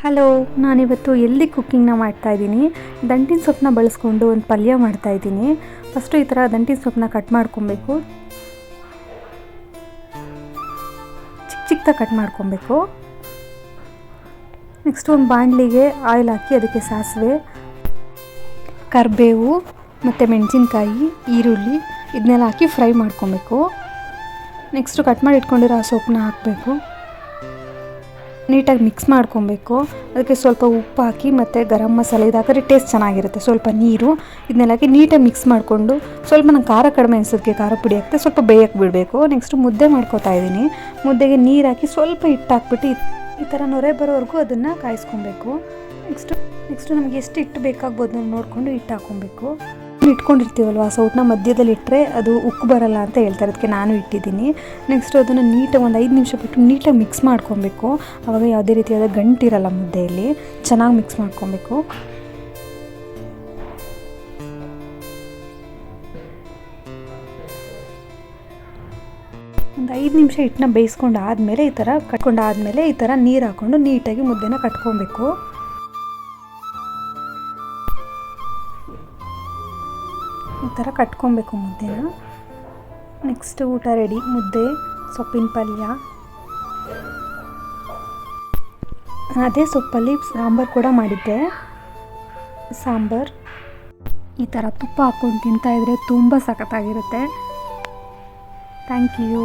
Hello, ನಾನಿವತ್ತು ಎಲ್ಲಿ ಕುಕ್ಕಿಂಗ್ನ ಮಾಡ್ತಾಯಿದ್ದೀನಿ. ದಂಟಿನ ಸೊಪ್ಪನ್ನ ಬಳಸ್ಕೊಂಡು ಒಂದು ಪಲ್ಯ ಮಾಡ್ತಾಯಿದ್ದೀನಿ. ಫಸ್ಟು ಈ ಥರ ದಂಟಿನ ಸೊಪ್ಪನ್ನ ಕಟ್ ಮಾಡ್ಕೊಬೇಕು. ಚಿಕ್ಕದಾಗಿ ಕಟ್ ಮಾಡ್ಕೊಬೇಕು. ನೆಕ್ಸ್ಟ್ ಒಂದು ಬಾಣಲಿಗೆ ಆಯಿಲ್ ಹಾಕಿ ಅದಕ್ಕೆ ಸಾಸಿವೆ, ಕರಿಬೇವು ಮತ್ತು ಮೆಣಸಿನ್ಕಾಯಿ, ಈರುಳ್ಳಿ ಇದನ್ನೆಲ್ಲ ಹಾಕಿ ಫ್ರೈ ಮಾಡ್ಕೊಬೇಕು. ನೆಕ್ಸ್ಟು ಕಟ್ ಮಾಡಿ ಇಟ್ಕೊಂಡಿರೋ ಆ ಸೊಪ್ಪನ್ನ ಹಾಕಬೇಕು. ನೀಟಾಗಿ ಮಿಕ್ಸ್ ಮಾಡ್ಕೊಬೇಕು. ಅದಕ್ಕೆ ಸ್ವಲ್ಪ ಉಪ್ಪು ಹಾಕಿ ಮತ್ತು ಗರಂ ಮಸಾಲೆ ಇದು ಹಾಕಿದ್ರೆ ಟೇಸ್ಟ್ ಚೆನ್ನಾಗಿರುತ್ತೆ. ಸ್ವಲ್ಪ ನೀರು ಇದನ್ನೆಲ್ಲ ಹಾಕಿ ನೀಟಾಗಿ ಮಿಕ್ಸ್ ಮಾಡಿಕೊಂಡು ಸ್ವಲ್ಪ ನಂಗೆ ಖಾರ ಕಡಿಮೆ ಅನಿಸೋದಕ್ಕೆ ಖಾರ ಪುಡಿ ಹಾಕ್ತೆ ಸ್ವಲ್ಪ ಬೇಯಕ್ಕೆ ಬಿಡಬೇಕು. ನೆಕ್ಸ್ಟು ಮುದ್ದೆ ಮಾಡ್ಕೊತಾ ಇದ್ದೀನಿ. ಮುದ್ದೆಗೆ ನೀರು ಹಾಕಿ ಸ್ವಲ್ಪ ಹಿಟ್ಟು ಹಾಕ್ಬಿಟ್ಟು ಈ ಥರ ನೊರೆ ಬರೋವರೆಗೂ ಅದನ್ನು ಕಾಯಿಸ್ಕೊಬೇಕು. ನೆಕ್ಸ್ಟು ನಮಗೆ ಎಷ್ಟು ಹಿಟ್ಟು ಬೇಕಾಗ್ಬೋದು ನೋಡಿಕೊಂಡು ಹಿಟ್ಟು ಹಾಕ್ಕೊಬೇಕು. ಇಟ್ಕೊಂಡಿರ್ತೀವಲ್ವ ಆ ಸೌಟನ್ನ ಮಧ್ಯದಲ್ಲಿ ಇಟ್ಟರೆ ಅದು ಉಕ್ಕು ಬರಲ್ಲ ಅಂತ ಹೇಳ್ತಾರೆ, ಅದಕ್ಕೆ ನಾನು ಇಟ್ಟಿದ್ದೀನಿ. ನೆಕ್ಸ್ಟು ಅದನ್ನು ನೀಟಾಗಿ ಒಂದು 5 ನಿಮಿಷ ಬಿಟ್ಟು ನೀಟಾಗಿ ಮಿಕ್ಸ್ ಮಾಡ್ಕೊಬೇಕು. ಆವಾಗ ಯಾವುದೇ ರೀತಿಯಾದ ಗಂಟಿರಲ್ಲ ಮುದ್ದೆಯಲ್ಲಿ. ಚೆನ್ನಾಗಿ ಮಿಕ್ಸ್ ಮಾಡ್ಕೊಬೇಕು. ಒಂದು 5 ನಿಮಿಷ ಹಿಟ್ಟನ್ನ ಬೇಯಿಸ್ಕೊಂಡು ಆದಮೇಲೆ ಈ ಥರ ನೀರು ಹಾಕ್ಕೊಂಡು ನೀಟಾಗಿ ಮುದ್ದೆನ ಕಟ್ಕೊಬೇಕು. ಈ ಥರ ಕಟ್ಕೊಬೇಕು ಮುದ್ದೆನ. ನೆಕ್ಸ್ಟ್ ಊಟ ರೆಡಿ. ಮುದ್ದೆ, ಸೊಪ್ಪಿನ ಪಲ್ಯ, ಅದೇ ಸೊಪ್ಪಲ್ಲಿ ಸಾಂಬಾರು ಕೂಡ ಮಾಡಿದ್ದೆ. ಸಾಂಬಾರು ಈ ಥರ ತುಪ್ಪ ಹಾಕ್ಕೊಂಡು ತಿಂತಾಯಿದ್ರೆ ತುಂಬ ಸಖತ್ತಾಗಿರುತ್ತೆ. Thank you.